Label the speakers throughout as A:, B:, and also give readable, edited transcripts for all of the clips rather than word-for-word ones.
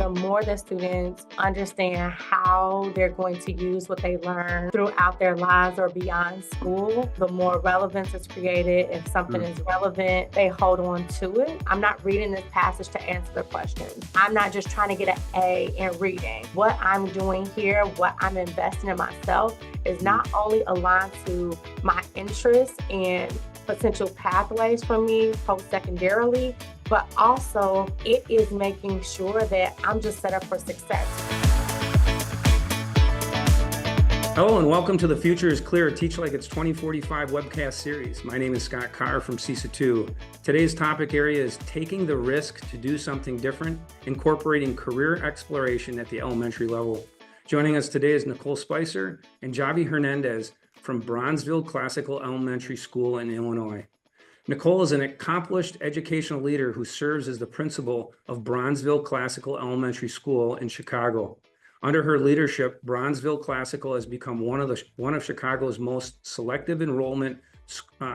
A: the more the students understand how they're going to use what they learn throughout their lives or beyond school, the more relevance is created. If something is relevant, they hold on to it. I'm not reading this passage to answer the questions. I'm not just trying to get an A in reading. What I'm doing here, what I'm investing in myself is not only aligned to my interests and potential pathways for me post-secondarily, but also it is making sure that I'm just set up for success.
B: Hello and welcome to the Future is Clear, Teach Like It's 2045 webcast series. My name is Scott Carr from CESA 2. Today's topic area is taking the risk to do something different, incorporating career exploration at the elementary level. Joining us today is Nicole Spicer and Javee Hernandez from Bronzeville Classical Elementary School in Illinois. Nicole is an accomplished educational leader who serves as the principal of Bronzeville Classical Elementary School in Chicago. Under her leadership, Bronzeville Classical has become one of Chicago's most selective enrollment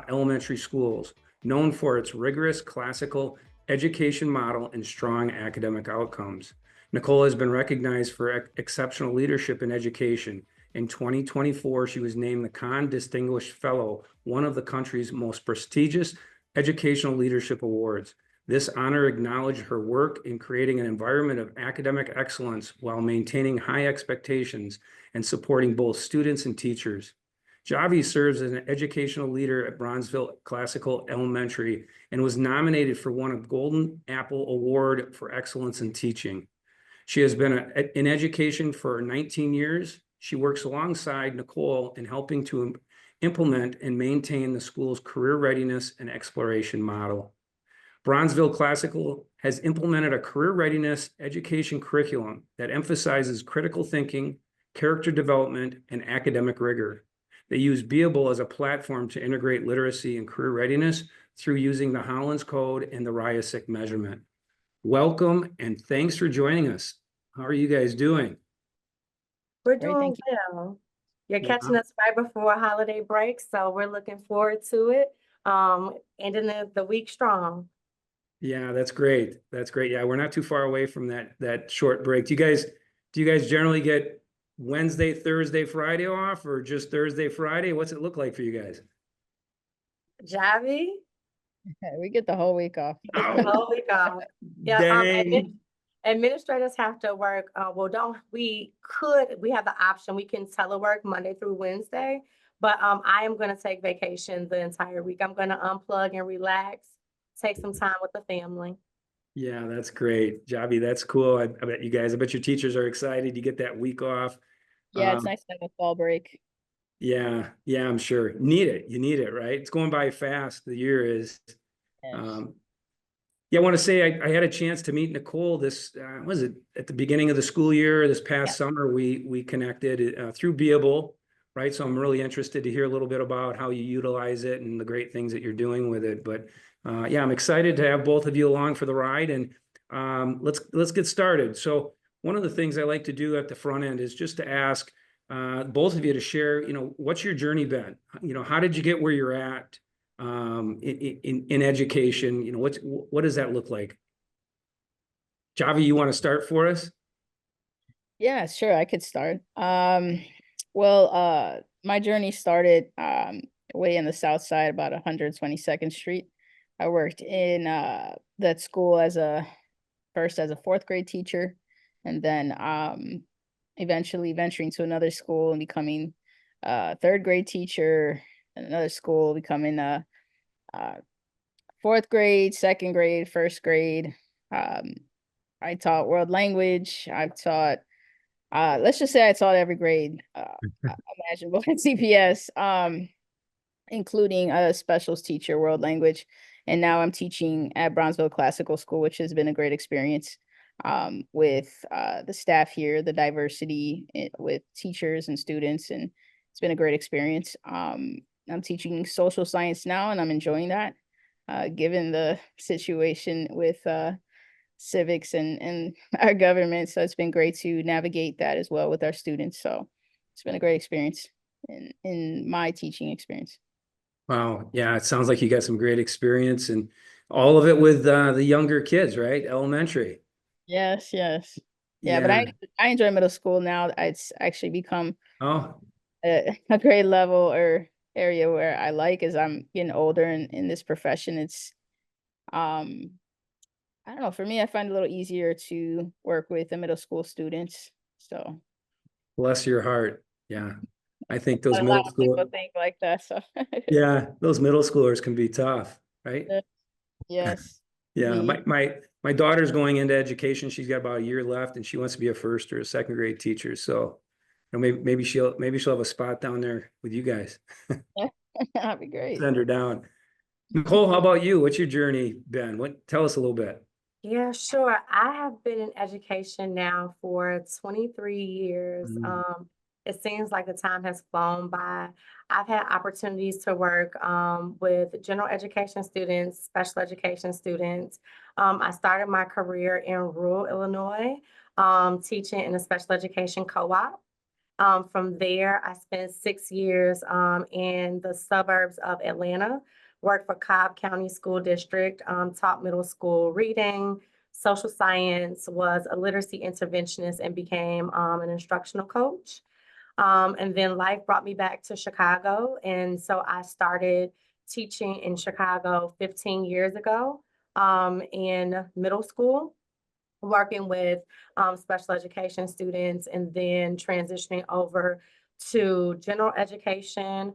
B: elementary schools, known for its rigorous classical education model and strong academic outcomes. Nicole has been recognized for exceptional leadership in education. In 2024, she was named the Kahn Distinguished Fellow, one of the country's most prestigious educational leadership awards. This honor acknowledged her work in creating an environment of academic excellence while maintaining high expectations and supporting both students and teachers. Javee serves as an educational leader at Bronzeville Classical Elementary and was nominated for one of Golden Apple Award for Excellence in Teaching. She has been in education for 19 years. She works alongside Nicole in helping to implement and maintain the school's career readiness and exploration model. Bronzeville Classical has implemented a career readiness education curriculum that emphasizes critical thinking, character development, and academic rigor. They use Beable as a platform to integrate literacy and career readiness through using the Hollins Code and the RIASIC measurement. Welcome and thanks for joining us. How are you guys doing?
A: We're doing well. You're catching us right before a holiday break, so we're looking forward to it. Ending the week strong.
B: Yeah, that's great. That's great. Yeah, we're not too far away from that short break. Do you guys generally get Wednesday, Thursday, Friday off, or just Thursday, Friday? What's it look like for you guys?
A: Javee?
C: We get the whole week off.
A: The whole week off. Yeah.
B: Dang.
A: Administrators have to work. We have the option. We can telework Monday through Wednesday, but I am going to take vacation the entire week. I'm going to unplug and relax, take some time with the family.
B: Yeah, that's great. Javee, that's cool. I bet your teachers are excited. You get that week off.
C: Yeah, it's nice to have a fall break.
B: Yeah, I'm sure. You need it, right? It's going by fast. The year is.
C: Yes.
B: Yeah, I want to say I had a chance to meet Nicole this, was it at the beginning of the school year, this past summer, we connected through Beable, right? So I'm really interested to hear a little bit about how you utilize it and the great things that you're doing with it. But yeah, I'm excited to have both of you along for the ride, and let's get started. So one of the things I like to do at the front end is just to ask both of you to share, what's your journey been? How did you get where you're at? In education, what does that look like? Javee, you want to start for us?
C: Yeah, sure, I could start. Well, my journey started way in the south side, about 122nd Street. I worked in that school first as a fourth grade teacher, and then eventually venturing to another school and becoming a third grade teacher, and another school becoming a fourth grade, second grade, first grade. I taught world language. I've taught, let's just say I taught every grade imaginable at CPS, including a specials teacher, world language. And now I'm teaching at Bronzeville Classical School, which has been a great experience with the staff here, the diversity with teachers and students, and it's been a great experience. I'm teaching social science now, and I'm enjoying that, given the situation with civics and our government. So it's been great to navigate that as well with our students. So it's been a great experience in my teaching experience.
B: Wow. Yeah, it sounds like you got some great experience, and all of it with the younger kids, right? Elementary.
C: Yes. Yeah, but
B: Yeah.
C: I enjoy middle school now. It's actually become
B: Oh,
C: a grade level or area where I like as I'm getting older in this profession. It's um I don't know, for me, I find it a little easier to work with the middle school students. So
B: bless your heart. Yeah. I think those
C: a lot
B: middle
C: of people
B: school,
C: think like that. So
B: yeah, those middle schoolers can be tough, right?
C: yes.
B: Yeah,
C: The
B: my daughter's going into education. She's got about a year left, and she wants to be a first or a second grade teacher. So, maybe she'll have a spot down there with you guys.
C: that'd be great.
B: Send her down. Nicole, how about you? What's your journey been? Tell us a little bit.
A: Yeah, sure. I have been in education now for 23 years.
B: Mm,
A: It seems like the time has flown by. I've had opportunities to work with general education students, special education students. I started my career in rural Illinois, teaching in a special education co-op. From there, I spent 6 years in the suburbs of Atlanta, worked for Cobb County School District, taught middle school reading, social science, was a literacy interventionist, and became an instructional coach. And then life brought me back to Chicago. And so I started teaching in Chicago 15 years ago in middle school, working with special education students, and then transitioning over to general education,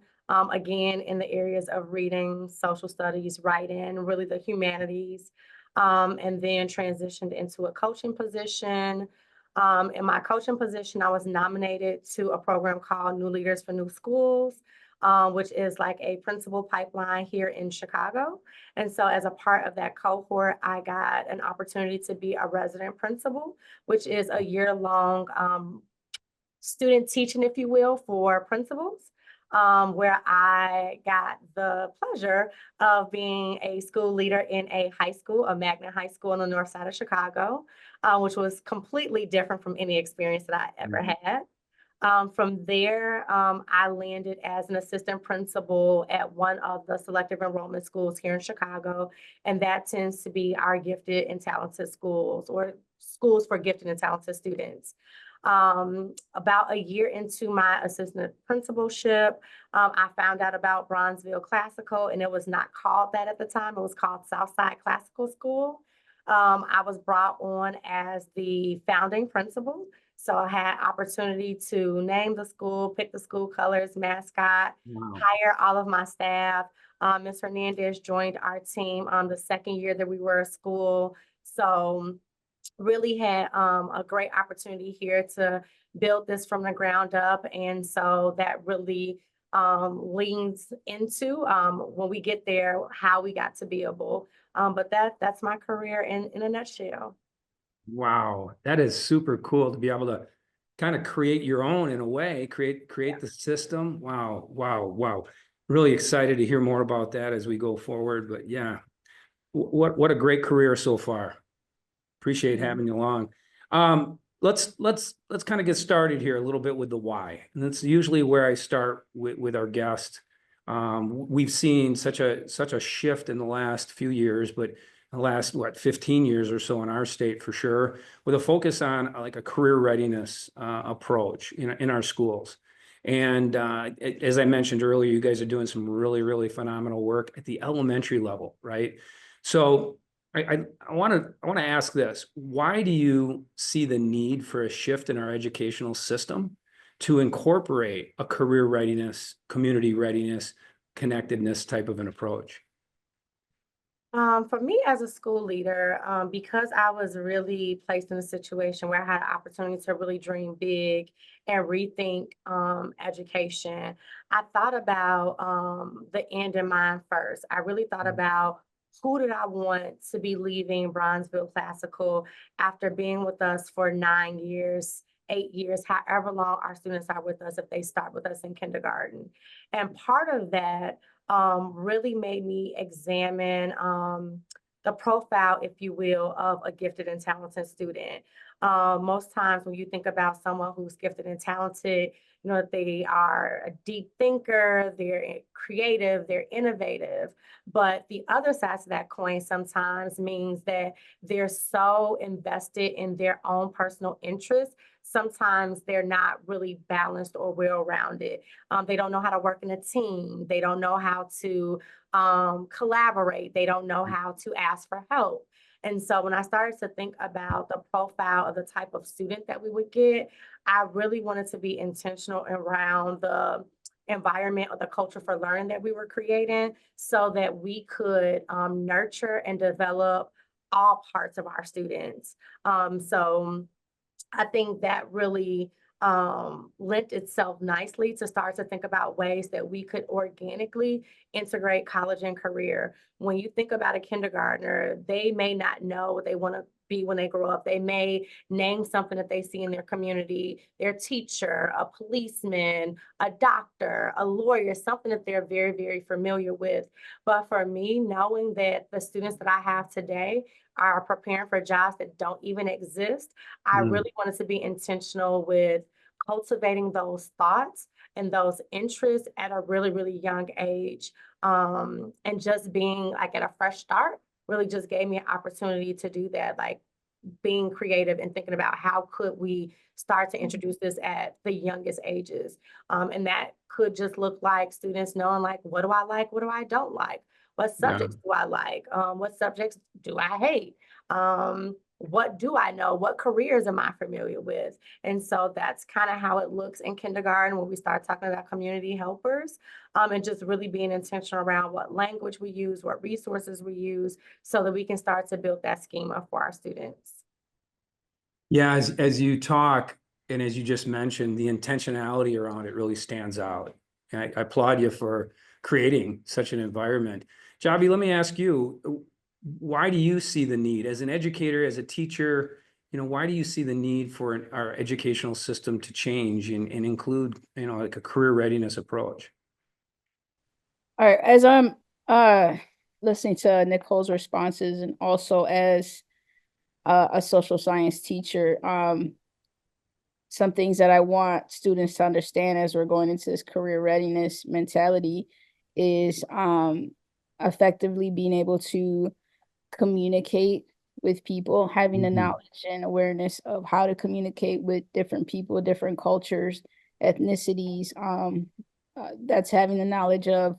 A: again, in the areas of reading, social studies, writing, really the humanities, and then transitioned into a coaching position. In my coaching position, I was nominated to a program called New Leaders for New Schools, which is like a principal pipeline here in Chicago. And so as a part of that cohort, I got an opportunity to be a resident principal, which is a year-long student teaching, if you will, for principals, where I got the pleasure of being a school leader in a high school, a magnet high school on the north side of Chicago, which was completely different from any experience that I ever
B: mm,
A: had. From there, I landed as an assistant principal at one of the selective enrollment schools here in Chicago, and that tends to be our gifted and talented schools, or schools for gifted and talented students. About a year into my assistant principalship, I found out about Bronzeville Classical, and it was not called that at the time. It was called Southside Classical School. I was brought on as the founding principal. So I had opportunity to name the school, pick the school colors, mascot,
B: wow.
A: hire all of my staff. Ms. Hernandez joined our team the second year that we were a school. So really had a great opportunity here to build this from the ground up. And so that really leans into when we get there, how we got to be able. But that's my career in a nutshell.
B: Wow, that is super cool to be able to kind of create your own in a way, create the system. Wow, wow, wow. Really excited to hear more about that as we go forward. But yeah, what a great career so far. Appreciate
C: Mhm.
B: having you along. Let's kind of get started here a little bit with the why. And that's usually where I start with our guest. We've seen such a shift in the last few years, but the last 15 years or so in our state for sure, with a focus on like a career readiness approach in our schools. And as I mentioned earlier, you guys are doing some really phenomenal work at the elementary level, right? So I want to ask this. Why do you see the need for a shift in our educational system to incorporate a career readiness, community readiness, connectedness type of an approach?
A: For me as a school leader, because I was really placed in a situation where I had an opportunity to really dream big and rethink education, I thought about the end in mind first. I really thought about who did I want to be leaving Bronzeville Classical after being with us for 9 years, 8 years, however long our students are with us if they start with us in kindergarten. And part of that really made me examine the profile, if you will, of a gifted and talented student. Most times when you think about someone who's gifted and talented, that they are a deep thinker, they're creative, they're innovative. But the other side to that coin sometimes means that they're so invested in their own personal interests. Sometimes they're not really balanced or well-rounded. They don't know how to work in a team. They don't know how to collaborate. They don't know how to ask for help. And so when I started to think about the profile of the type of student that we would get, I really wanted to be intentional around the environment or the culture for learning that we were creating so that we could nurture and develop all parts of our students. So I think that really lent itself nicely to start to think about ways that we could organically integrate college and career. When you think about a kindergartner, they may not know what they want to be when they grow up. They may name something that they see in their community, their teacher, a policeman, a doctor, a lawyer, something that they're very, very familiar with. But for me, knowing that the students that I have today are preparing for jobs that don't even exist, I really wanted to be intentional with cultivating those thoughts and those interests at a really, really young age. And just being like at a fresh start really just gave me an opportunity to do that, like being creative and thinking about how could we start to introduce this at the youngest ages. And that could just look like students knowing like, what do I like? What do I don't like? What subjects do I like? What subjects do I hate? What do I know? What careers am I familiar with? And so that's kind of how it looks in kindergarten when we start talking about community helpers, and just really being intentional around what language we use, what resources we use, so that we can start to build that schema for our students.
B: Yeah, as you talk and as you just mentioned, the intentionality around it really stands out. And I applaud you for creating such an environment. Javee, let me ask you, why do you see the need as an educator, as a teacher, why do you see the need for our educational system to change and include, like a career readiness approach?
C: All right, as I'm listening to Nicole's responses and also as a social science teacher, some things that I want students to understand as we're going into this career readiness mentality is effectively being able to communicate with people, having the knowledge and awareness of how to communicate with different people, different cultures, ethnicities. That's having the knowledge of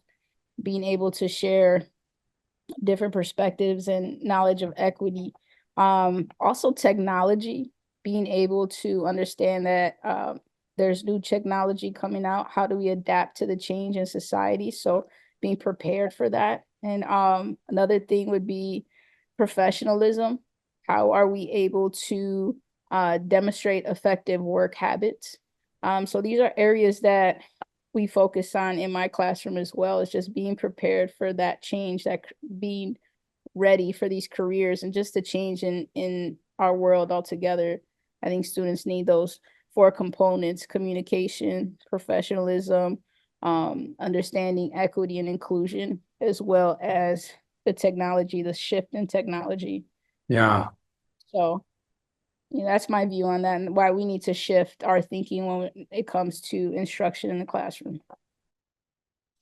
C: being able to share different perspectives and knowledge of equity. Also technology, being able to understand that there's new technology coming out. How do we adapt to the change in society? So being prepared for that. And another thing would be professionalism. How are we able to demonstrate effective work habits? So these are areas that we focus on in my classroom as well. It's just being prepared for that change, that being ready for these careers and just the change in our world altogether. I think students need those 4 components: communication, professionalism, understanding equity and inclusion, as well as the technology, the shift in technology.
B: Yeah.
C: So that's my view on that and why we need to shift our thinking when it comes to instruction in the classroom.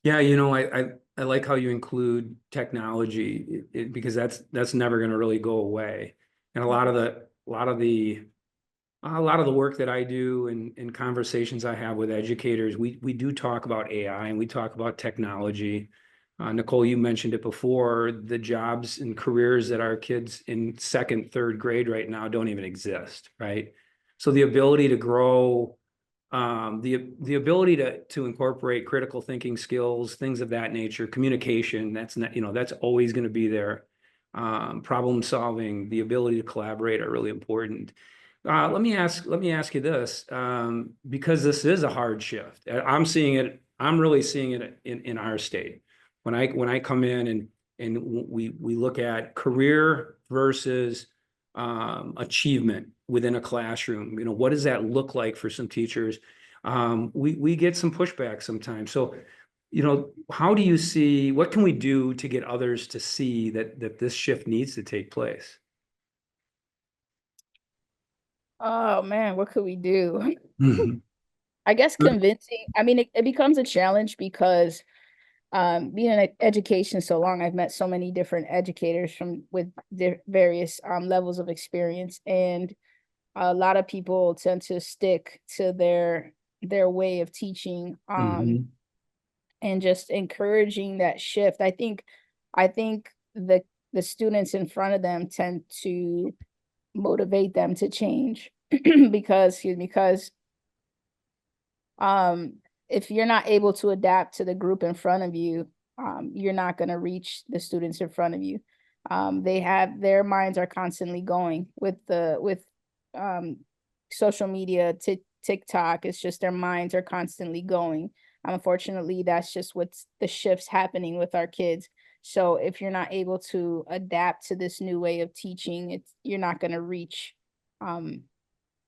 B: Yeah, I like how you include technology because that's never going to really go away. And a lot of the work that I do and conversations I have with educators, we do talk about AI and we talk about technology. Nicole, you mentioned it before, the jobs and careers that our kids in 2nd, 3rd grade right now don't even exist, right? So the ability to grow, the ability to incorporate critical thinking skills, things of that nature, communication, that's not, that's always going to be there. Problem solving, the ability to collaborate are really important. Let me ask you this, because this is a hard shift. I'm really seeing it in our state. When I come in and we look at career versus achievement within a classroom, what does that look like for some teachers? We get some pushback sometimes. So, how do you see, what can we do to get others to see that this shift needs to take place?
C: Oh man, what could we do? I guess convincing, I mean, it becomes a challenge because being in education so long, I've met so many different educators from with various levels of experience, and a lot of people tend to stick to their way of teaching,
B: Mhm.
C: and just encouraging that shift. I think the students in front of them tend to motivate them to change because, excuse me, because um if you're not able to adapt to the group in front of you, you're not going to reach the students in front of you. They have their minds are constantly going with um social media, TikTok. It's just their minds are constantly going. Unfortunately, that's just what's the shifts happening with our kids. So if you're not able to adapt to this new way of teaching, you're not going to reach um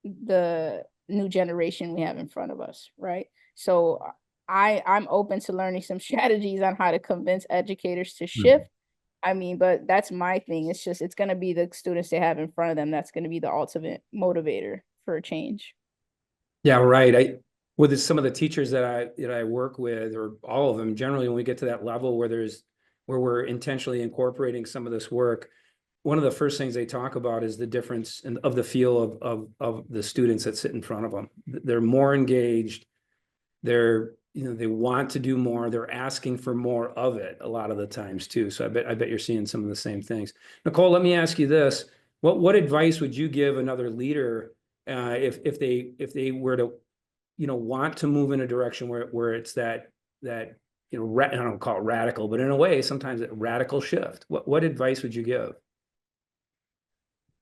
C: the new generation we have in front of us, right? So I'm open to learning some strategies on how to convince educators to
B: Mhm.
C: shift. I mean, but that's my thing. It's just it's going to be the students they have in front of them that's going to be the ultimate motivator for a change.
B: Yeah, right. With some of the teachers that I work with, or all of them, generally when we get to that level where we're intentionally incorporating some of this work, one of the first things they talk about is the difference of the feel of the students that sit in front of them. They're more engaged. They want to do more. They're asking for more of it a lot of the times too. So I bet you're seeing some of the same things. Nicole, let me ask you this. What advice would you give another leader if they were to want to move in a direction where it's that I don't call it radical, but in a way, sometimes a radical shift. What advice would you give?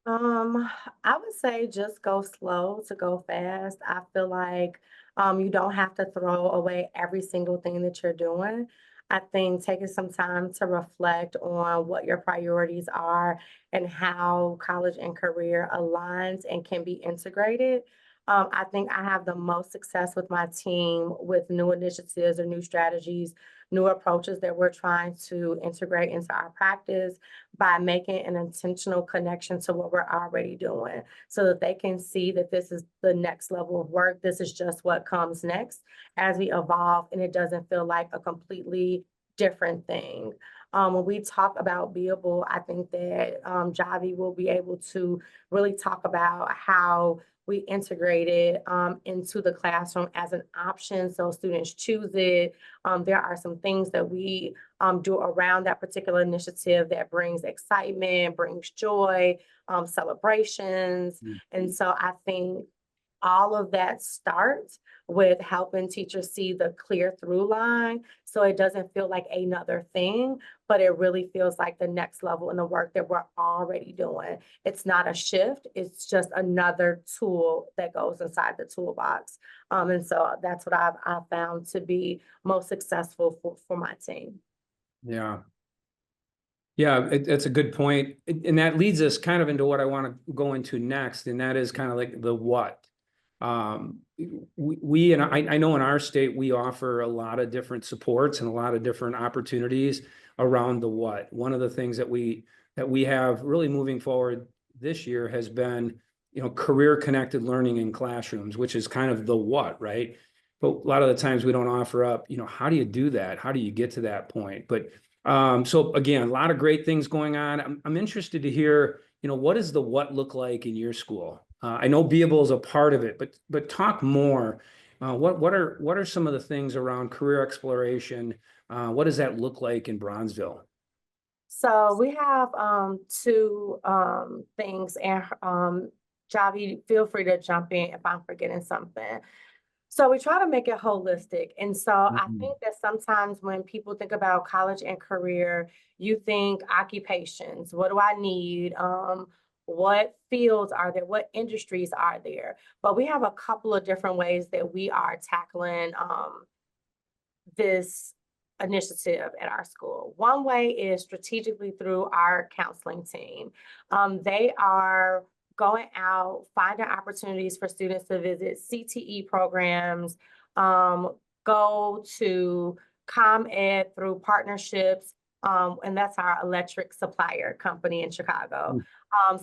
A: Um, I would say just go slow to go fast. I feel like you don't have to throw away every single thing that you're doing. I think taking some time to reflect on what your priorities are and how college and career aligns and can be integrated. I think I have the most success with my team with new initiatives or new strategies, new approaches that we're trying to integrate into our practice by making an intentional connection to what we're already doing so that they can see that this is the next level of work. This is just what comes next as we evolve, and it doesn't feel like a completely different thing. When we talk about Beable, I think that Javee will be able to really talk about how we integrate it into the classroom as an option so students choose it. There are some things that we do around that particular initiative that brings excitement, brings joy, celebrations. And so I think all of that starts with helping teachers see the clear through line so it doesn't feel like another thing, but it really feels like the next level in the work that we're already doing. It's not a shift, it's just another tool that goes inside the toolbox. And so that's what I've found to be most successful for my team.
B: Yeah. Yeah, it's a good point. And that leads us kind of into what I want to go into next, and that is kind of like the what. Um, and I know in our state, we offer a lot of different supports and a lot of different opportunities around the what. One of the things that we have really moving forward this year has been, career connected learning in classrooms, which is kind of the what, right? But a lot of the times we don't offer up, how do you do that? How do you get to that point? But so again, a lot of great things going on. I'm interested to hear, what does the what look like in your school? I know Beable is a part of it, but talk more. What are some of the things around career exploration? What does that look like in Bronzeville?
A: So we have two things, and Javi, feel free to jump in if I'm forgetting something. So we try to make it holistic. And so I
B: Mhm.
A: think that sometimes when people think about college and career, you think occupations. What do I need? What fields are there? What industries are there? But we have a couple of different ways that we are tackling this initiative at our school. One way is strategically through our counseling team. They are going out, finding opportunities for students to visit CTE programs, go to ComEd through partnerships, and that's our electric supplier company in Chicago.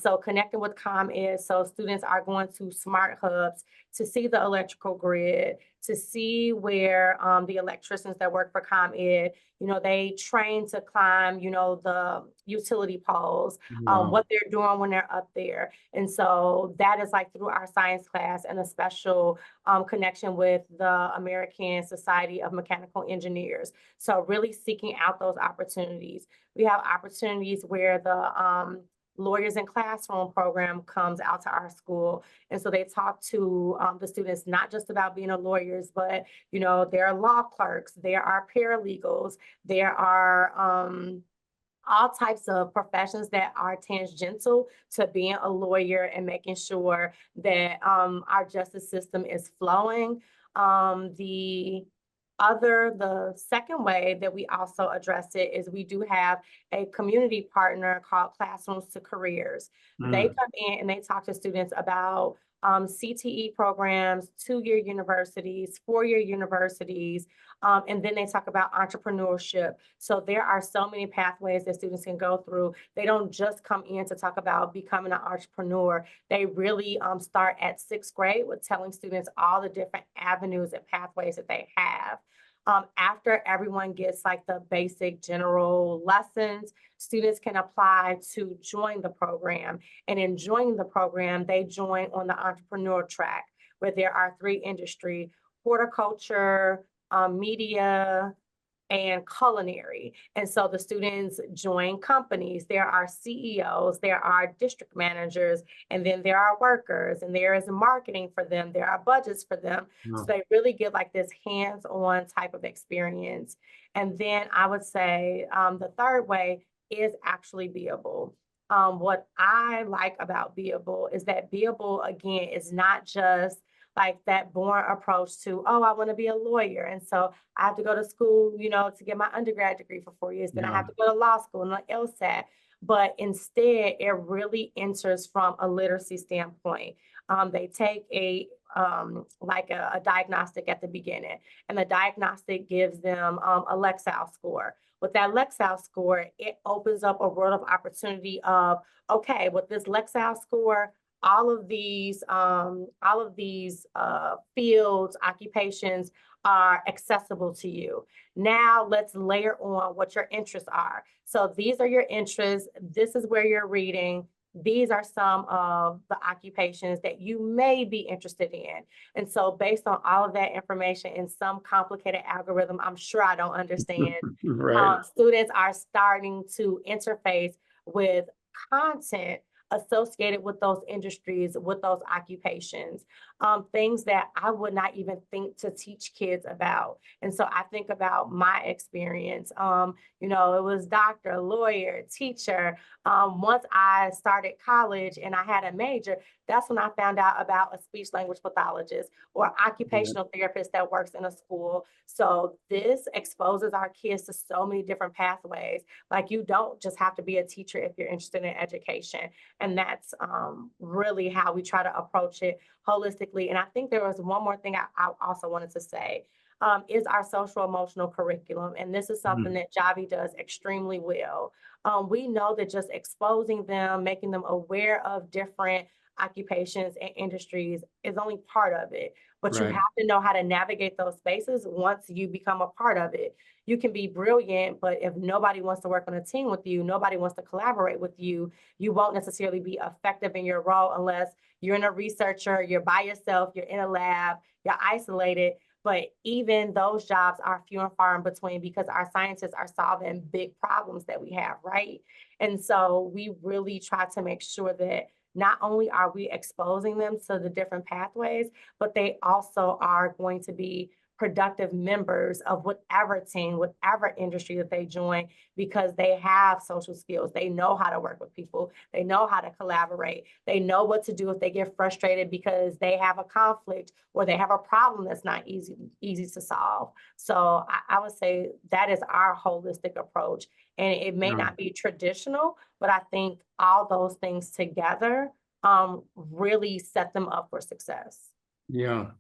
A: So connecting with ComEd, so students are going to smart hubs to see the electrical grid, to see where the electricians that work for ComEd, they train to climb, the utility poles,
B: Wow.
A: what they're doing when they're up there. And so that is like through our science class and a special connection with the American Society of Mechanical Engineers. So really seeking out those opportunities. We have opportunities where the Lawyers in Classroom program comes out to our school. And so they talk to the students, not just about being a lawyers, but, there are law clerks, there are paralegals, there are all types of professions that are tangential to being a lawyer and making sure that our justice system is flowing. The second way that we also address it is we do have a community partner called Classrooms to Careers. They come in and they talk to students about CTE programs, 2-year universities, 4-year universities, and then they talk about entrepreneurship. So there are so many pathways that students can go through. They don't just come in to talk about becoming an entrepreneur. They really start at 6th grade with telling students all the different avenues and pathways that they have. After everyone gets like the basic general lessons, students can apply to join the program. And in joining the program, they join on the entrepreneur track, where there are 3 industries: horticulture, media, and culinary. And so the students join companies. There are CEOs, there are district managers, and then there are workers, and there is marketing for them. There are budgets for them. So they really get like this hands-on type of experience. And then I would say the third way is actually Beable. What I like about Beable is that Beable, again, is not just like that born approach to, oh, I want to be a lawyer. And so I have to go to school, to get my undergrad degree for 4 years. Then I have to go to law school and like LSAT. But instead, it really enters from a literacy standpoint. They take a diagnostic at the beginning, and the diagnostic gives them a Lexile score. With that Lexile score, it opens up a world of opportunity of, okay, with this Lexile score, all of these fields, occupations are accessible to you. Now let's layer on what your interests are. So these are your interests. This is where you're reading. These are some of the occupations that you may be interested in. And so based on all of that information in some complicated algorithm, I'm sure I don't understand,
B: Right.
A: students are starting to interface with content associated with those industries, with those occupations, things that I would not even think to teach kids about. And so I think about my experience. It was doctor, lawyer, teacher. Once I started college and I had a major, that's when I found out about a speech language pathologist or occupational therapist that works in a school. So this exposes our kids to so many different pathways. Like, you don't just have to be a teacher if you're interested in education. And that's really how we try to approach it holistically. And I think there was one more thing I also wanted to say, is our social emotional curriculum. And this is something that Javee does extremely well. We know that just exposing them, making them aware of different occupations and industries is only part of it. But you
B: Right.
A: have to know how to navigate those spaces once you become a part of it. You can be brilliant, but if nobody wants to work on a team with you, nobody wants to collaborate with you, you won't necessarily be effective in your role unless you're a researcher, you're by yourself, you're in a lab, you're isolated. But even those jobs are few and far in between because our scientists are solving big problems that we have, right? And so we really try to make sure that not only are we exposing them to the different pathways, but they also are going to be productive members of whatever team, whatever industry that they join, because they have social skills. They know how to work with people. They know how to collaborate. They know what to do if they get frustrated because they have a conflict or they have a problem that's not easy to solve. So I would say that is our holistic approach. And it may not be traditional, but I think all those things together really set them up for success.
B: Yeah.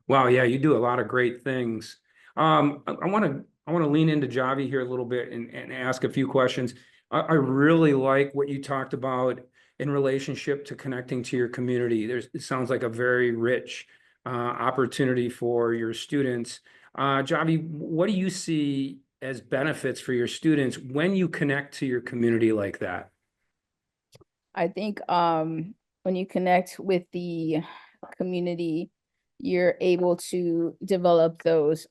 B: Wow. Yeah, you do a lot of great things. I want to lean into Javee here a little bit and ask a few questions. I really like what you talked about in relationship to connecting to your community. It sounds like a very rich opportunity for your students. Javee, what do you see as benefits for your students when you connect to your community like that?
C: I think when you connect with the community, you're able to develop those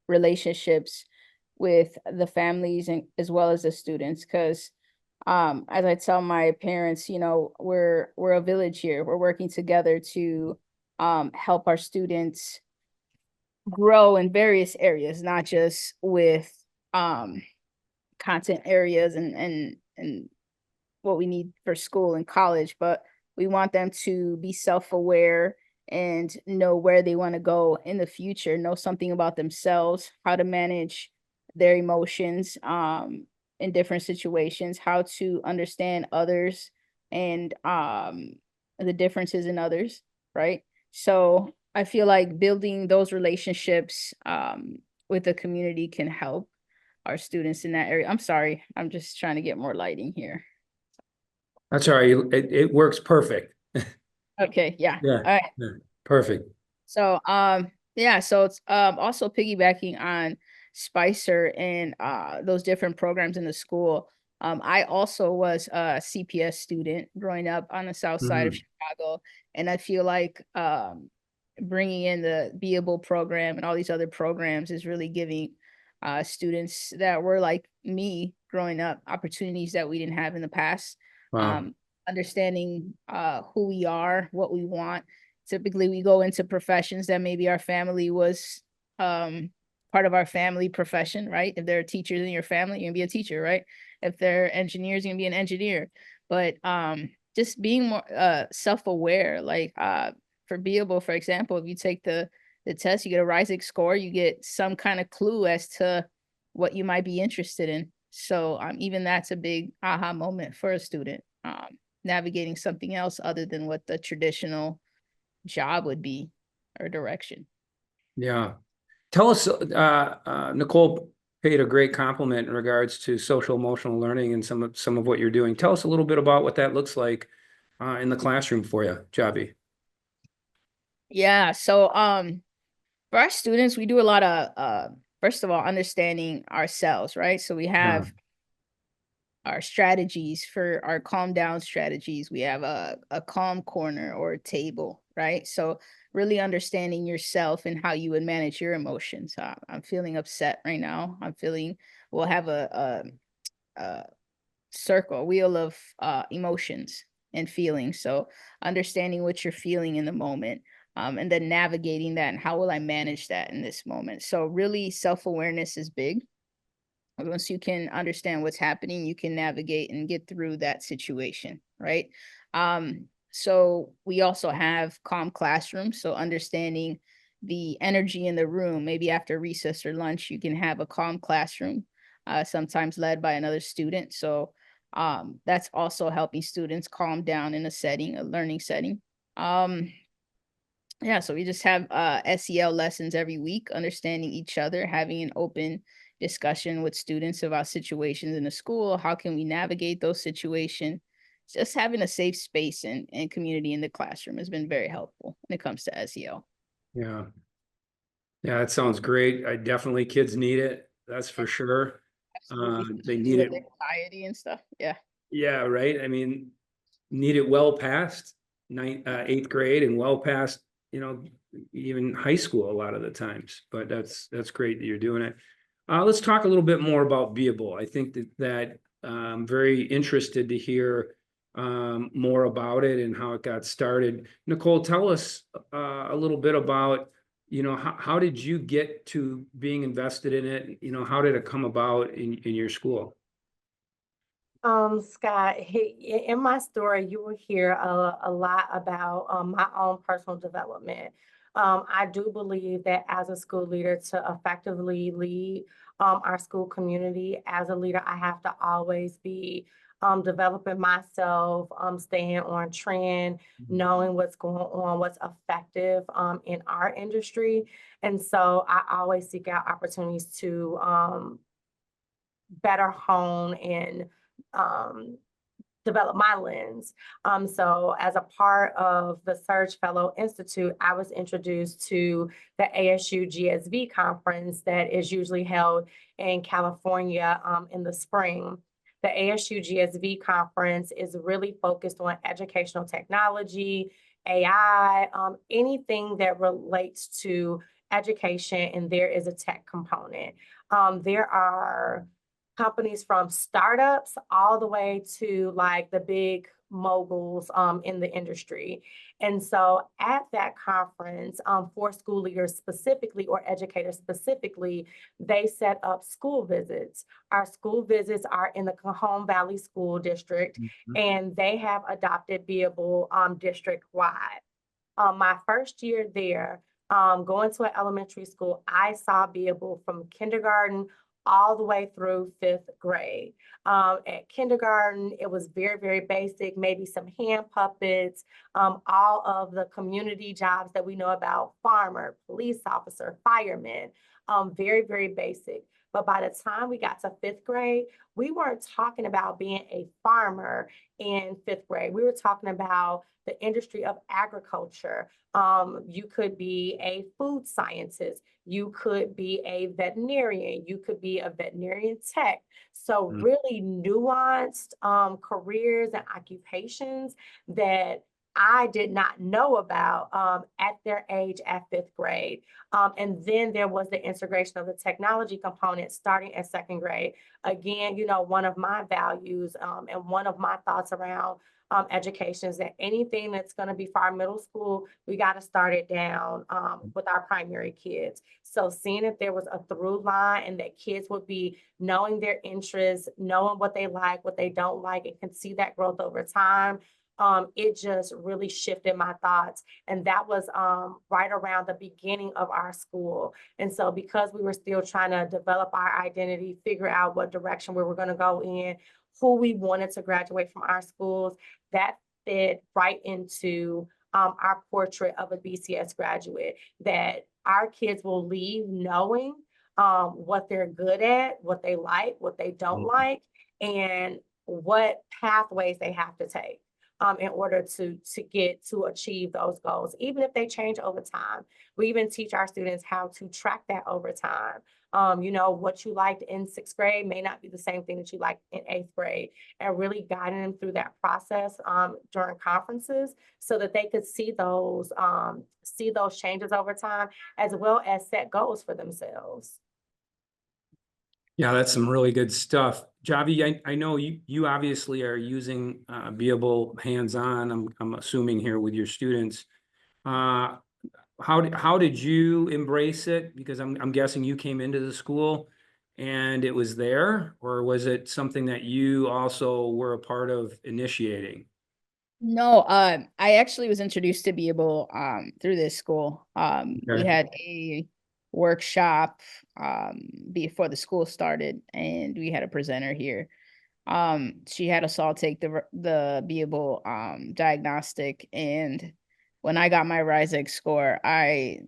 C: relationships with the families and as well as the students. Because as I tell my parents, you know, we're a village here. We're working together to help our students grow in various areas, not just with content areas and what we need for school and college, but we want them to be self-aware and know where they want to go in the future, know something about themselves, how to manage their emotions in different situations, how to understand others and the differences in others, right? So I feel like building those relationships with the community can help our students in that area. I'm sorry, I'm just trying to get more lighting here.
B: That's all right. It works perfect.
C: Okay, yeah.
B: Yeah,
C: All right.
B: yeah, perfect.
C: So yeah, so it's also piggybacking on Spicer and those different programs in the school. I also was a CPS student growing up on the south side of
B: Mhm.
C: Chicago, and I feel like bringing in the Be Able program and all these other programs is really giving students that were like me growing up opportunities that we didn't have in the past.
B: Wow.
C: Understanding who we are, what we want. Typically, we go into professions that maybe our family was part of our family profession, right? If there are teachers in your family, you're gonna be a teacher, right? If there are engineers, you're gonna be an engineer. But just being more self-aware, like for Be Able, for example, if you take the test, you get a rising score, you get some kind of clue as to what you might be interested in. So even that's a big aha moment for a student, navigating something else other than what the traditional job would be or direction.
B: Yeah. Tell us, Nicole paid a great compliment in regards to social emotional learning and some of what you're doing. Tell us a little bit about what that looks like in the classroom for you, Javee.
C: Yeah. So for our students, we do a lot of first of all, understanding ourselves, right? So we
B: Yeah.
C: have our strategies for our calm down strategies. We have a calm corner or a table, right? So really understanding yourself and how you would manage your emotions. I'm feeling upset right now. We'll have a circle, wheel of emotions and feelings. So understanding what you're feeling in the moment. And then navigating that and how will I manage that in this moment. So really self-awareness is big. Once you can understand what's happening, you can navigate and get through that situation, right? So we also have calm classrooms. So understanding the energy in the room, maybe after recess or lunch, you can have a calm classroom, sometimes led by another student. So that's also helping students calm down in a setting, a learning setting. Um, yeah, so we just have SEL lessons every week, understanding each other, having an open discussion with students about situations in the school. How can we navigate those situations? Just having a safe space and community in the classroom has been very helpful when it comes to SEL.
B: Yeah. Yeah, that sounds great. I definitely kids need it. That's for sure.
C: Absolutely.
B: They
C: Especially
B: need
C: with
B: it.
C: anxiety and stuff. Yeah.
B: Yeah, right. I mean, need it well past eighth grade and well past, you know, even high school a lot of the times. But that's great that you're doing it. Let's talk a little bit more about Beable. I think that I'm very interested to hear more about it and how it got started. Nicole, tell us a little bit about, how did you get to being invested in it? How did it come about in your school?
A: Scott, in my story, you will hear a lot about my own personal development. I do believe that as a school leader, to effectively lead our school community, as a leader, I have to always be developing myself, staying on trend, knowing what's going on, what's effective in our industry. And so I always seek out opportunities to better hone and um, develop my lens. So as a part of the Surge Fellow Institute, I was introduced to the ASU GSV conference that is usually held in California in the spring. The ASU GSV conference is really focused on educational technology, AI, anything that relates to education, and there is a tech component. There are companies from startups all the way to like the big moguls in the industry. And so at that conference, for school leaders specifically or educators specifically, they set up school visits. Our school visits are in the Cajon Valley School District, and they have adopted Beable district-wide. My first year there, going to an elementary school, I saw Beable from kindergarten all the way through 5th grade. At kindergarten, it was very, very basic, maybe some hand puppets, all of the community jobs that we know about, farmer, police officer, fireman, very, very basic. But by the time we got to 5th grade, we weren't talking about being a farmer in 5th grade. We were talking about the industry of agriculture. You could be a food scientist. You could be a veterinarian. You could be a veterinarian tech. So really nuanced careers and occupations that I did not know about at their age at 5th grade. And then there was the integration of the technology component starting at 2nd grade. Again, you know, one of my values and one of my thoughts around education is that anything that's going to be for our middle school, we got to start it down with our primary kids. So seeing if there was a through line and that kids would be knowing their interests, knowing what they like, what they don't like, and can see that growth over time. It just really shifted my thoughts. And that was right around the beginning of our school. And so because we were still trying to develop our identity, figure out what direction we were going to go in, who we wanted to graduate from our schools, that fit right into our portrait of a BCS graduate, that our kids will leave knowing what they're good at, what they like, what they don't like, and what pathways they have to take in order to achieve those goals, even if they change over time. We even teach our students how to track that over time. You know, what you liked in 6th grade may not be the same thing that you liked in 8th grade, and really guiding them through that process during conferences so that they could see those changes over time, as well as set goals for themselves.
B: Yeah, that's some really good stuff. Javee, I know you obviously are using Beable hands-on, I'm assuming here with your students. How did you embrace it? Because I'm guessing you came into the school and it was there, or was it something that you also were a part of initiating?
C: No, I actually was introduced to Beable through this school. We
B: Okay.
C: had a workshop before the school started, and we had a presenter here. She had us all take the Beable diagnostic, and when I got my RISEX score, I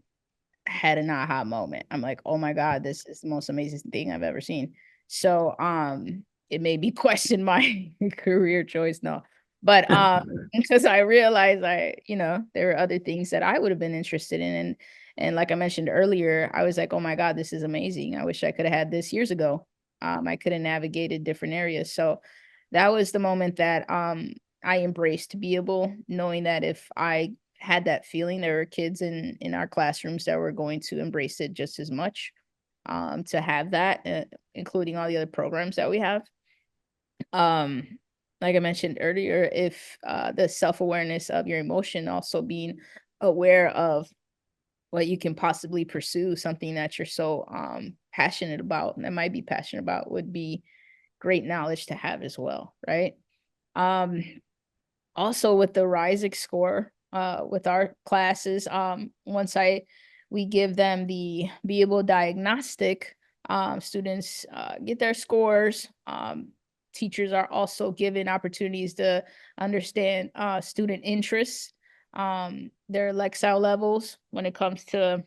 C: had an aha moment. I'm like, oh my God, this is the most amazing thing I've ever seen. So it made me question my career choice. No. But because I realized there were other things that I would have been interested in. And like I mentioned earlier, I was like, oh my God, this is amazing. I wish I could have had this years ago. I could have navigated different areas. So that was the moment that I embraced Beable, knowing that if I had that feeling, there were kids in our classrooms that were going to embrace it just as much, to have that, including all the other programs that we have. Like I mentioned earlier, if the self-awareness of your emotion, also being aware of what you can possibly pursue, something that you're so passionate about, and that might be passionate about, would be great knowledge to have as well, right? Also with the RISEX score, with our classes, once we give them the Beable diagnostic, students get their scores. Teachers are also given opportunities to understand student interests, their Lexile levels when it comes to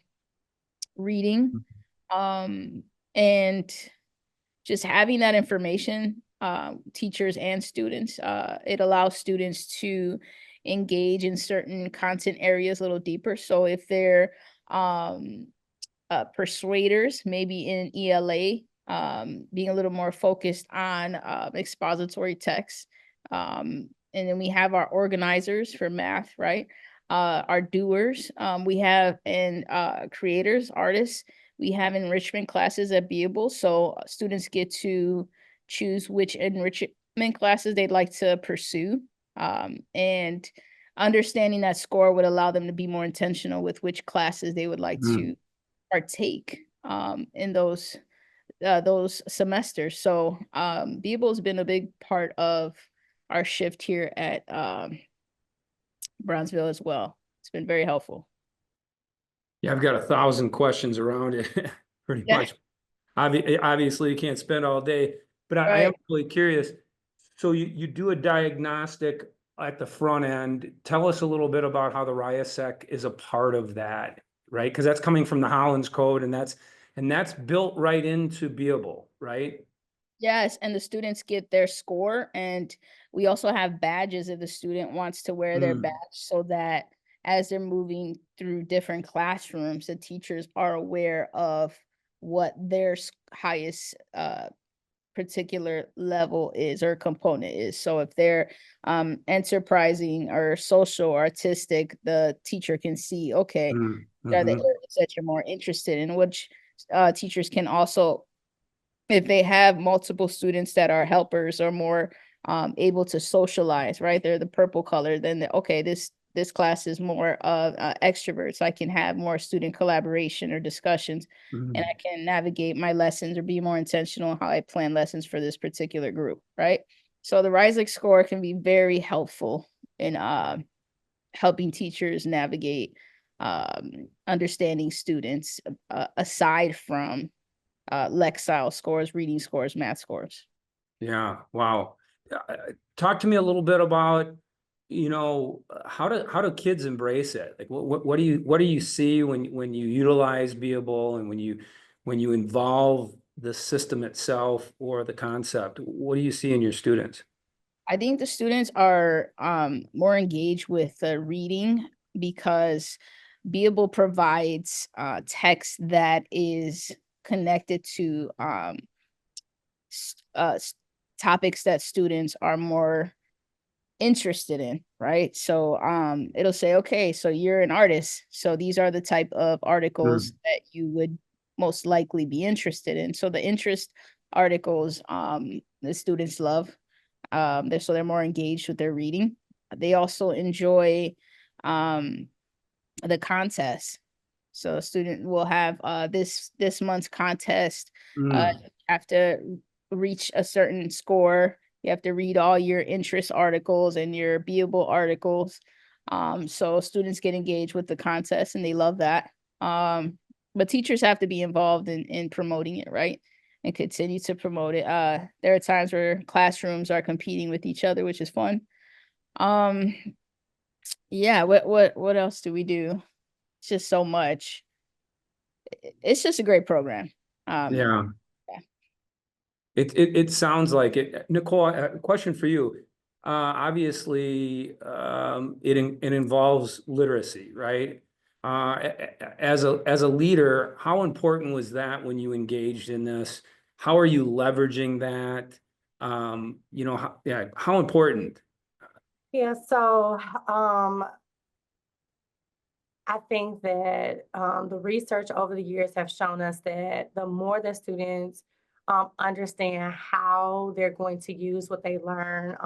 C: reading, and just having that information teachers and students. It allows students to engage in certain content areas a little deeper. So if they're persuaders, maybe in ELA, being a little more focused on expository text. And then we have our organizers for math, right? Our doers, we have and creators, artists. We have enrichment classes at Beable, so students get to choose which enrichment classes they'd like to pursue. And understanding that score would allow them to be more intentional with which classes they would like to partake in those semesters. So Beeble has been a big part of our shift here at Bronzeville as well. It's been very helpful.
B: Yeah, I've got 1,000 questions around it, pretty
C: Yeah.
B: much. Obviously, you can't spend all day, but I am
C: Right.
B: really curious. So you do a diagnostic at the front end. Tell us a little bit about how the RIASEC is a part of that, right? Because that's coming from the Hollins Code, and that's built right into Beable, right?
C: Yes, and the students get their score, and we also have badges if the student wants to wear their badge, so that as they're moving through different classrooms, the teachers are aware of what their highest particular level is or component is. So if they're enterprising or social or artistic, the teacher can see, okay, are the areas that you're more interested in, which teachers can also, if they have multiple students that are helpers or more able to socialize, right? They're the purple color, then okay, this class is more of extroverts. I can have more student collaboration or discussions, and I can navigate my lessons or be more intentional in how I plan lessons for this particular group, right? So the RISEC score can be very helpful in helping teachers navigate understanding students aside from Lexile scores, reading scores, math scores.
B: Yeah, wow. Talk to me a little bit about, how do kids embrace it? Like what do you see when you utilize Beable and when you involve the system itself or the concept? What do you see in your students?
C: I think the students are more engaged with the reading because Beable provides text that is connected to topics that students are more interested in, right? So it'll say, okay, so you're an artist, so these are the type of articles that you would most likely be interested in. So the interest articles the students love. They're more engaged with their reading. They also enjoy the contest. So a student will have this month's contest. You have to reach a certain score. You have to read all your interest articles and your Beable articles. So students get engaged with the contest and they love that. But teachers have to be involved in promoting it, right? And continue to promote it. There are times where classrooms are competing with each other, which is fun. Yeah, what else do we do? It's just so much. It's just a great program.
B: Yeah. It sounds like it. Nicole, a question for you. Obviously, it involves literacy, right? As a leader, how important was that when you engaged in this? How are you leveraging that? How important?
A: Yeah, so I think that the research over the years have shown us that the more that students understand how they're going to use what they learn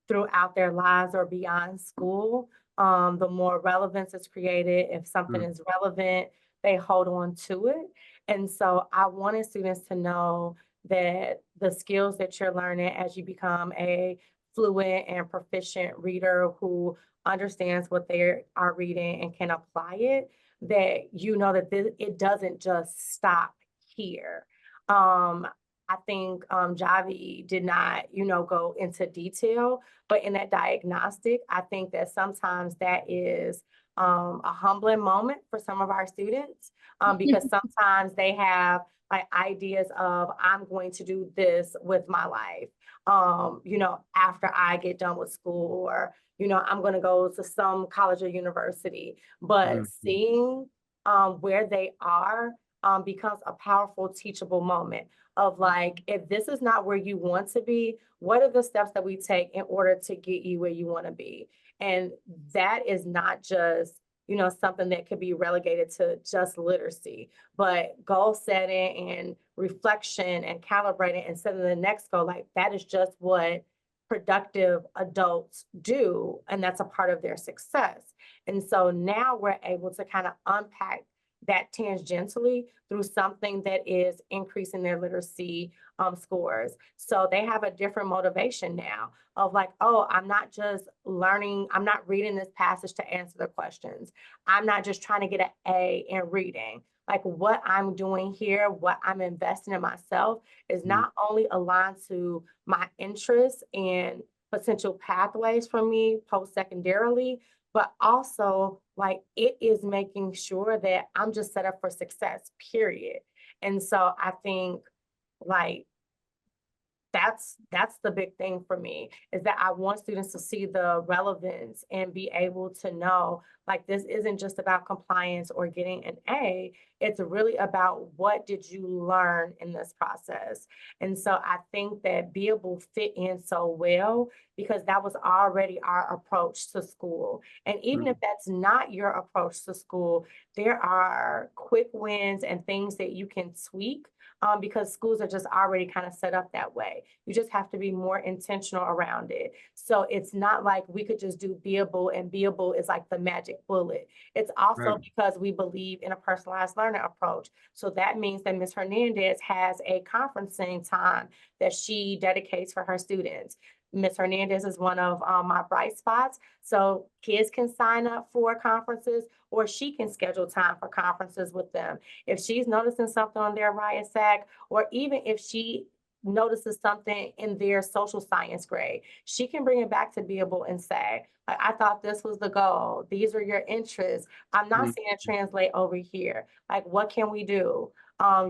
A: throughout their lives or beyond school, the more relevance is created. If something is relevant, they hold on to it. And so I wanted students to know that the skills that you're learning as you become a fluent and proficient reader who understands what they are reading and can apply it, that you know that it doesn't just stop here. Um, I think Javee did not, go into detail, but in that diagnostic, I think that sometimes that is a humbling moment for some of our students because sometimes they have like ideas of I'm going to do this with my life, after I get done with school, or I'm going to go to some college or university. But
B: Mhm.
A: seeing where they are becomes a powerful teachable moment of like, if this is not where you want to be, what are the steps that we take in order to get you where you want to be? And that is not just, something that could be relegated to just literacy, but goal setting and reflection and calibrating and setting the next goal. Like that is just what productive adults do. And that's a part of their success. And so now we're able to kind of unpack that tangentially through something that is increasing their literacy scores. So they have a different motivation now of like, oh, I'm not just learning, I'm not reading this passage to answer the questions. I'm not just trying to get an A in reading. Like what I'm doing here, what I'm investing in myself is not only aligned to my interests and potential pathways for me post-secondarily, but also like it is making sure that I'm just set up for success, period. And so I think like that's the big thing for me is that I want students to see the relevance and be able to know like this isn't just about compliance or getting an A. It's really about what did you learn in this process. And so I think that be able to fit in so well because that was already our approach to school. And even if that's not your approach to school, there are quick wins and things that you can tweak because schools are just already kind of set up that way. You just have to be more intentional around it. So it's not like we could just do beable and beable is like the magic bullet. It's
B: Right.
A: also because we believe in a personalized learning approach. So that means that Ms. Hernandez has a conferencing time that she dedicates for her students. Ms. Hernandez is one of my bright spots. So kids can sign up for conferences or she can schedule time for conferences with them. If she's noticing something on their RIASAC, or even if she notices something in their social science grade, she can bring it back to be able and say, I thought this was the goal. These are your interests. I'm not seeing it translate over here. Like, what can we do?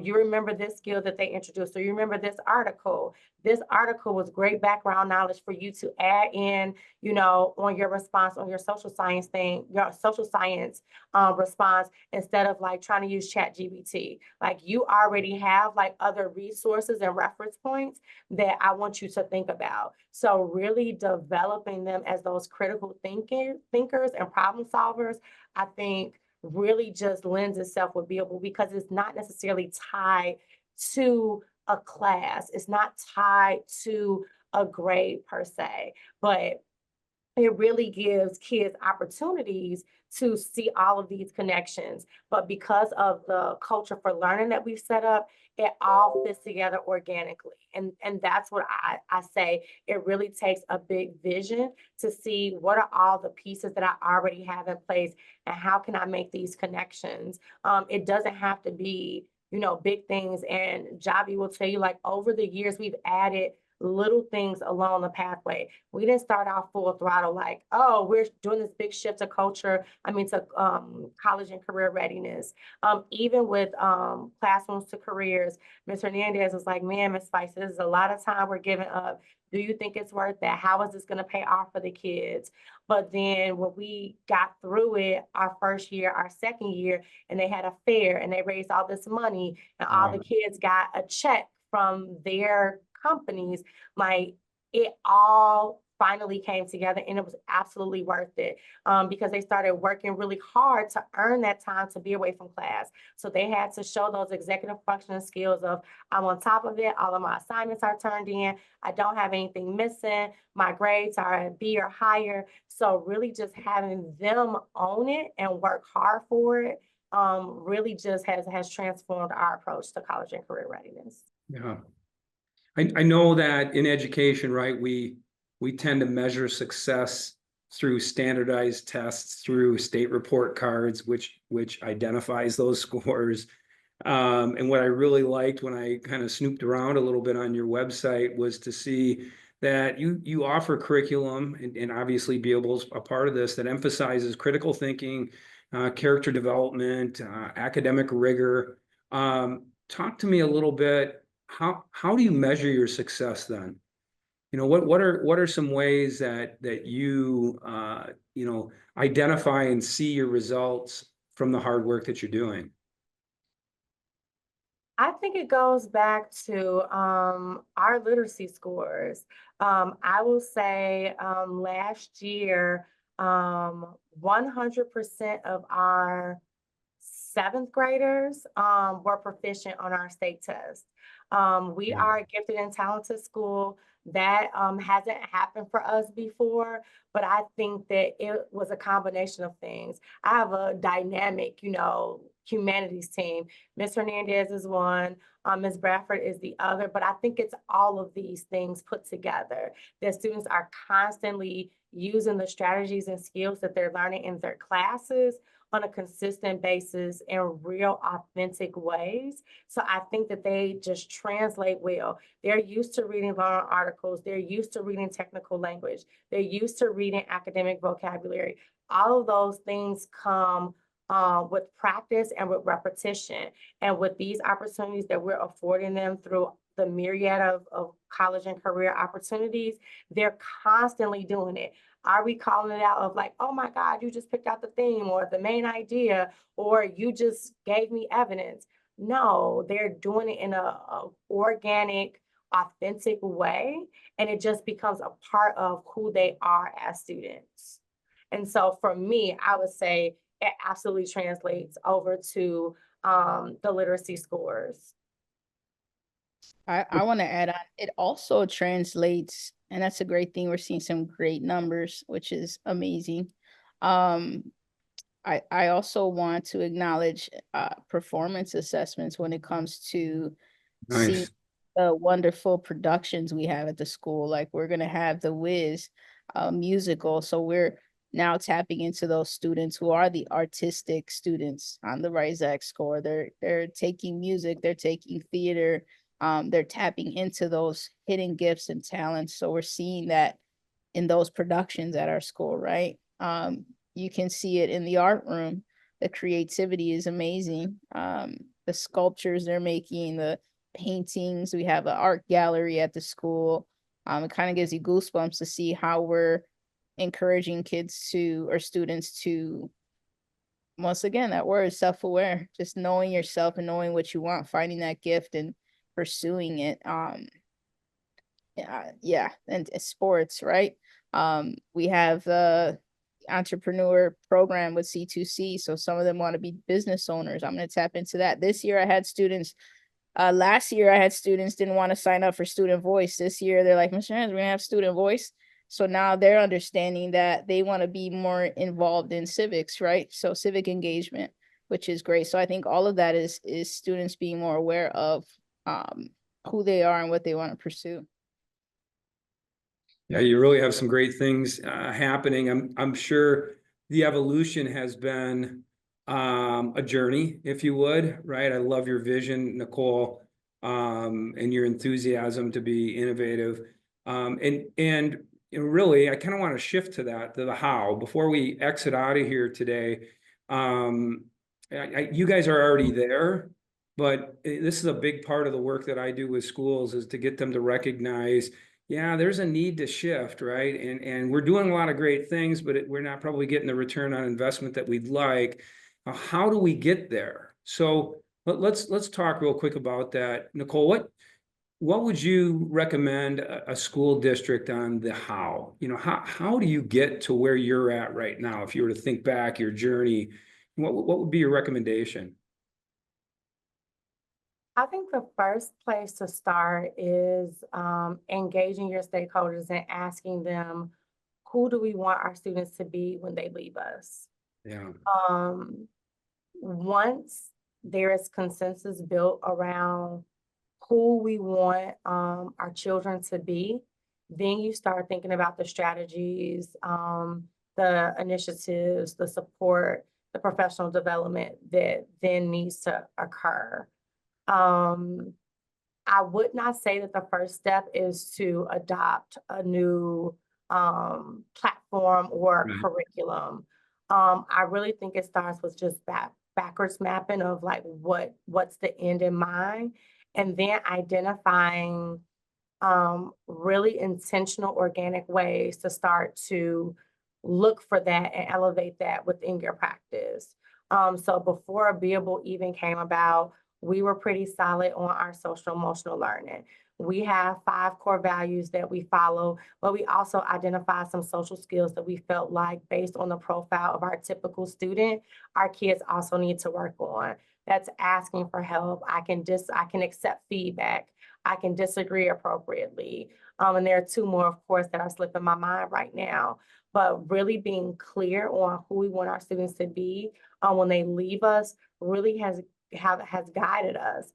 A: You remember this skill that they introduced, so you remember this article. This article was great background knowledge for you to add in, on your response on your social science thing, your social science response, instead of like trying to use ChatGPT. Like you already have like other resources and reference points that I want you to think about. So really developing them as those critical thinkers and problem solvers, I think really just lends itself with be able because it's not necessarily tied to a class. It's not tied to a grade per se, but it really gives kids opportunities to see all of these connections. But because of the culture for learning that we've set up, it all fits together organically. And that's what I say. It really takes a big vision to see what are all the pieces that I already have in place and how can I make these connections. It doesn't have to be, big things. And Javee will tell you, like over the years, we've added little things along the pathway. We didn't start out full throttle like, oh, we're doing this big shift to culture. To college and career readiness. Even with classrooms to careers, Ms. Hernandez was like, man, Ms. Spicer, this is a lot of time we're giving up. Do you think it's worth that? How is this going to pay off for the kids? But then when we got through it, our first year, our second year, and they had a fair and they raised all this money and all the kids got a check from their companies, like it all finally came together and it was absolutely worth it because they started working really hard to earn that time to be away from class. So they had to show those executive functioning skills of I'm on top of it, all of my assignments are turned in, I don't have anything missing, my grades are B or higher. So really just having them own it and work hard for it really just has transformed our approach to college and career readiness.
B: Yeah. I know that in education, right, we tend to measure success through standardized tests, through state report cards, which identifies those scores. And what I really liked when I kind of snooped around a little bit on your website was to see that you offer curriculum and obviously be able a part of this that emphasizes critical thinking, character development, academic rigor. Talk to me a little bit. How do you measure your success then? What are some ways that you identify and see your results from the hard work that you're doing?
A: I think it goes back to our literacy scores. I will say last year, 100% of our seventh graders were proficient on our state test. We
B: Yeah.
A: are a gifted and talented school. That hasn't happened for us before, but I think that it was a combination of things. I have a dynamic, humanities team. Miss Hernandez is one, Miss Bradford is the other, but I think it's all of these things put together. The students are constantly using the strategies and skills that they're learning in their classes on a consistent basis in real authentic ways. So I think that they just translate well. They're used to reading long articles. They're used to reading technical language. They're used to reading academic vocabulary. All of those things come with practice and with repetition. And with these opportunities that we're affording them through the myriad of college and career opportunities, they're constantly doing it. Are we calling it out of like, oh my God, you just picked out the theme or the main idea, or you just gave me evidence? No, they're doing it in a organic, authentic way, and it just becomes a part of who they are as students. And so for me, I would say it absolutely translates over to the literacy scores.
C: I want to add on, it also translates, and that's a great thing. We're seeing some great numbers, which is amazing. Um, I also want to acknowledge performance assessments when it comes to seeing
B: Nice.
C: the wonderful productions we have at the school. Like we're gonna have the Wiz musical, so we're now tapping into those students who are the artistic students on the RISAC score. They're taking music, they're taking theater, they're tapping into those hidden gifts and talents. So we're seeing that in those productions at our school, right? You can see it in the art room. The creativity is amazing. The sculptures they're making, the paintings. We have an art gallery at the school. It kind of gives you goosebumps to see how we're encouraging kids to, or students to, once again, that word, self-aware, just knowing yourself and knowing what you want, finding that gift and pursuing it. Yeah, and sports, right? We have the entrepreneur program with C2C, so some of them want to be business owners. I'm going to tap into that. This year I had students, last year I had students didn't want to sign up for student voice. This year they're like, Mr. Hans, we're gonna have student voice. So now they're understanding that they want to be more involved in civics, right? So civic engagement, which is great. So I think all of that is students being more aware of who they are and what they want to pursue.
B: Yeah, you really have some great things happening. I'm sure the evolution has been a journey, if you would, right? I love your vision, Nicole, and your enthusiasm to be innovative. And really, I kind of want to shift to the how. Before we exit out of here today, you guys are already there, but this is a big part of the work that I do with schools is to get them to recognize, yeah, there's a need to shift, right? And we're doing a lot of great things, but we're not probably getting the return on investment that we'd like. How do we get there? So let's talk real quick about that. Nicole, what would you recommend a school district on the how? How do you get to where you're at right now? If you were to think back your journey, what would be your recommendation?
A: I think the first place to start is engaging your stakeholders and asking them, who do we want our students to be when they leave us?
B: Yeah.
A: Once there is consensus built around who we want our children to be, then you start thinking about the strategies, the initiatives, the support, the professional development that then needs to occur. I would not say that the first step is to adopt a new platform or
B: Right.
A: curriculum. I really think it starts with just backwards mapping of like what's the end in mind, and then identifying really intentional organic ways to start to look for that and elevate that within your practice. So before Beable even came about, we were pretty solid on our social emotional learning. We have 5 core values that we follow, but we also identified some social skills that we felt like, based on the profile of our typical student, our kids also need to work on. That's asking for help. I can accept feedback. I can disagree appropriately. And there are 2 more, of course, that are slipping my mind right now. But really being clear on who we want our students to be when they leave us really has guided us.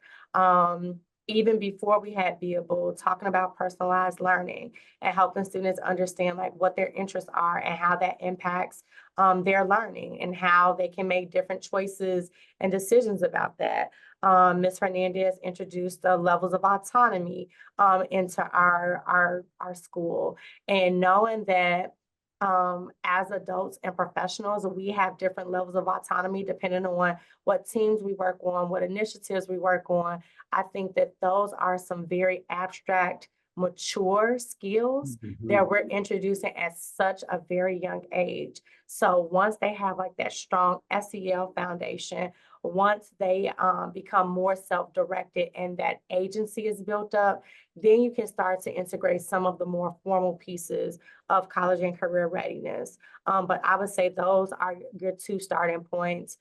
A: Even before we had Beable, talking about personalized learning and helping students understand like what their interests are and how that impacts their learning and how they can make different choices and decisions about that. Ms. Hernandez introduced the levels of autonomy into our school, and knowing that as adults and professionals, we have different levels of autonomy depending on what teams we work on, what initiatives we work on. I think that those are some very abstract, mature skills that we're introducing at such a very young age. So once they have like that strong SEL foundation, once they become more self-directed and that agency is built up, then you can start to integrate some of the more formal pieces of college and career readiness. But I would say those are your 2 starting points.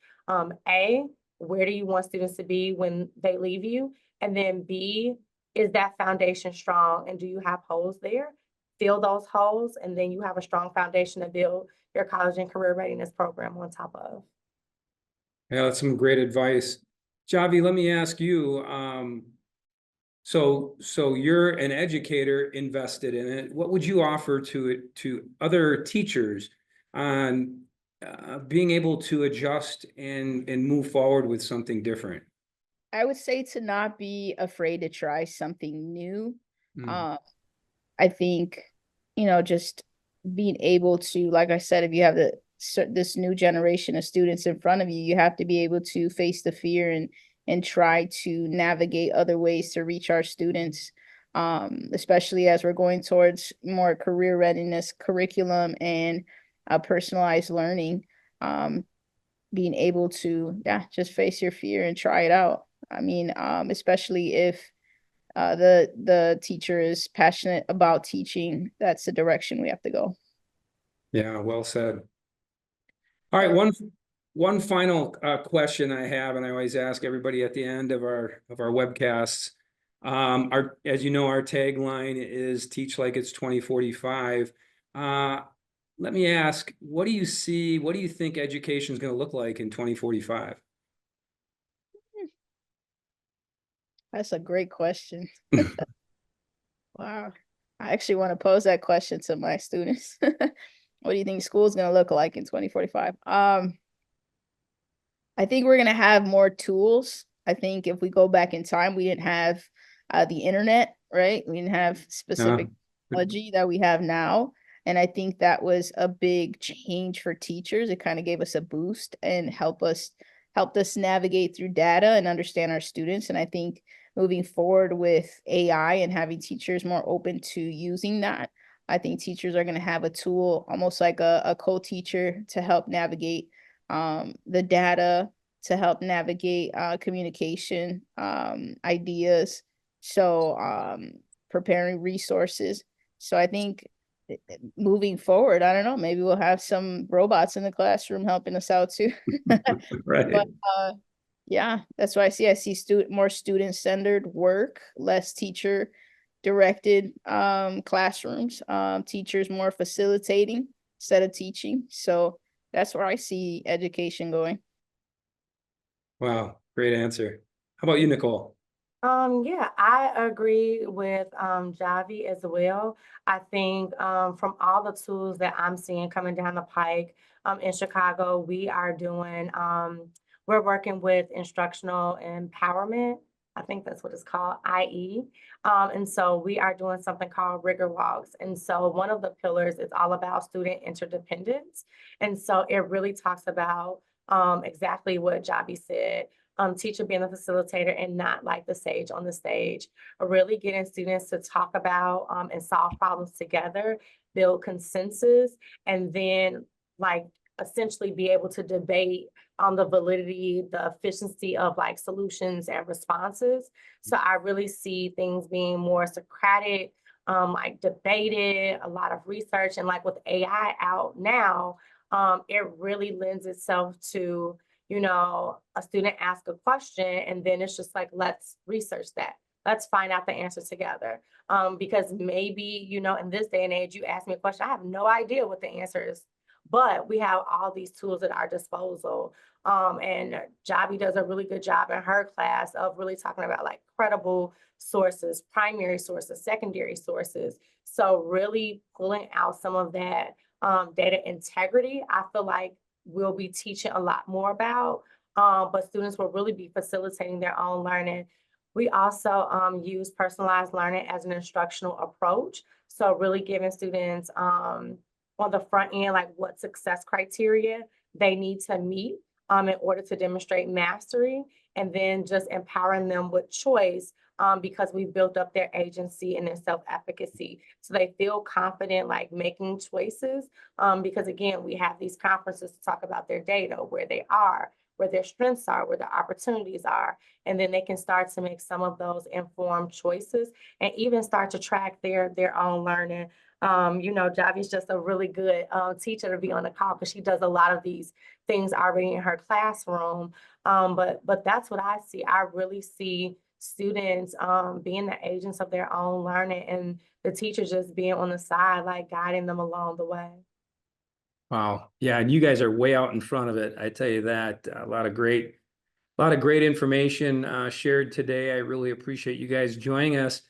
A: A, where do you want students to be when they leave you? And then B, is that foundation strong? And do you have holes there? Fill those holes, and then you have a strong foundation to build your college and career readiness program on top of.
B: Yeah, that's some great advice. Javee, let me ask you, so you're an educator invested in it. What would you offer to other teachers on being able to adjust and move forward with something different?
C: I would say to not be afraid to try something new.
B: Mm.
C: Uh, I think, just being able to, like I said, if you have this new generation of students in front of you, you have to be able to face the fear and try to navigate other ways to reach our students, especially as we're going towards more career readiness curriculum and personalized learning. Being able to, just face your fear and try it out. I mean, especially if the teacher is passionate about teaching, that's the direction we have to go.
B: Yeah, well said. All right, one final question I have, and I always ask everybody at the end of our webcasts. As you know, our tagline is "Teach like it's 2045." Let me ask, what do you see? What do you think education is going to look like in 2045?
C: That's a great question. Wow. I actually want to pose that question to my students. What do you think school is going to look like in 2045? I think we're going to have more tools. I think if we go back in time, we didn't have the internet, right? We didn't have specific technology that we have now. And I think that was a big change for teachers. It kind of gave us a boost and helped us navigate through data and understand our students. And I think moving forward with AI and having teachers more open to using that, I think teachers are going to have a tool, almost like a co-teacher, to help navigate the data, to help navigate communication ideas. So preparing resources. So I think moving forward, I don't know, maybe we'll have some robots in the classroom helping us out too.
B: Right.
C: But yeah, that's what I see more student-centered work, less teacher-directed classrooms, teachers more facilitating instead of teaching. So that's where I see education going.
B: Wow, great answer. How about you, Nicole?
A: Yeah, I agree with Javee as well. I think from all the tools that I'm seeing coming down the pike in Chicago, we're working with instructional empowerment. I think that's what it's called, IE. And so we are doing something called rigor walks. And so one of the pillars is all about student interdependence. And so it really talks about exactly what Javee said, teacher being the facilitator and not like the sage on the stage, really getting students to talk about and solve problems together, build consensus, and then like essentially be able to debate on the validity, the efficiency of like solutions and responses. So I really see things being more Socratic, like debated, a lot of research, and like with AI out now, it really lends itself to a student asks a question and then it's just like, let's research that. Let's find out the answer together. Because maybe, in this day and age, you ask me a question, I have no idea what the answer is, but we have all these tools at our disposal. And Javee does a really good job in her class of really talking about like credible sources, primary sources, secondary sources. So really pulling out some of that data integrity, I feel like we'll be teaching a lot more about, but students will really be facilitating their own learning. We also use personalized learning as an instructional approach. So really giving students on the front end, like what success criteria they need to meet in order to demonstrate mastery, and then just empowering them with choice because we've built up their agency and their self-efficacy. So they feel confident like making choices because again, we have these conferences to talk about their data, where they are, where their strengths are, where the opportunities are, and then they can start to make some of those informed choices and even start to track their own learning. Javi's just a really good teacher to be on the call because she does a lot of these things already in her classroom. But that's what I see. I really see students being the agents of their own learning and the teachers just being on the side, like guiding them along the way.
B: Wow. Yeah. And you guys are way out in front of it. I tell you that. A lot of great information shared today. I really appreciate you guys joining us.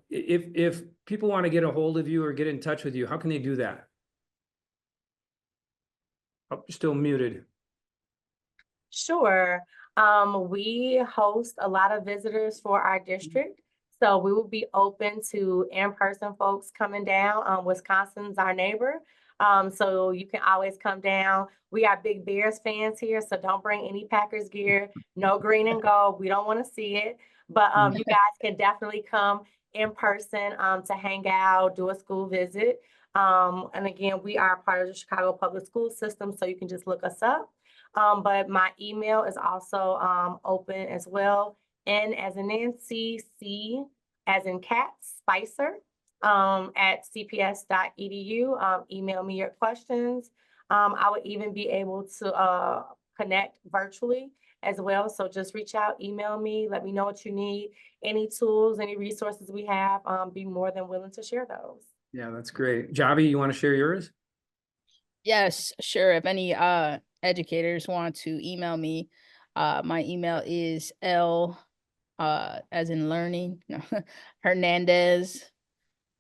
B: If people want to get a hold of you or get in touch with you, how can they do that? Oh, you're still muted.
A: Sure. We host a lot of visitors for our district. So we will be open to in-person folks coming down. Wisconsin's our neighbor. So you can always come down. We are big Bears fans here, so don't bring any Packers gear. No green and gold. We don't want to see it. But you guys can definitely come in person to hang out, do a school visit. And again, we are part of the Chicago public school system, so you can just look us up. But my email is also open as well. N as in Nancy, C as in cat, Spicer at cps.edu. Email me your questions. I would even be able to connect virtually as well. So just reach out, email me, let me know what you need, any tools, any resources we have, be more than willing to share those.
B: Yeah, that's great. Javee, you want to share yours?
C: Yes, sure. If any educators want to email me, my email is L as in learning, no, Hernandez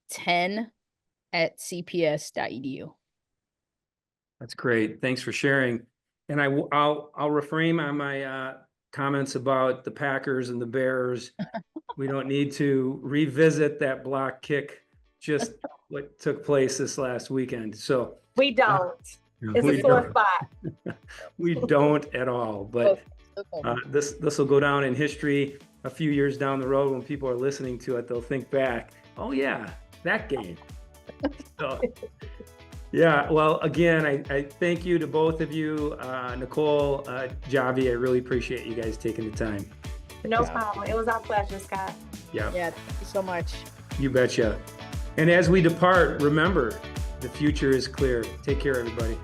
C: 10 at cps.edu.
B: That's great. Thanks for sharing. And I'll refrain on my comments about the Packers and the Bears. We don't need to revisit that block kick, just what took place this last weekend. So
A: we don't. It's
B: we
A: a sore
B: don't.
A: spot.
B: We don't at all. But this will go down in history a few years down the road. When people are listening to it, they'll think back, oh yeah, that game. So, yeah, well, again, I thank you to both of you, Nicole, Javee. I really appreciate you guys taking the time.
A: No problem. It was our pleasure, Scott.
C: Yeah, thank you so much.
B: You betcha. And as we depart, remember, the future is clear. Take care, everybody.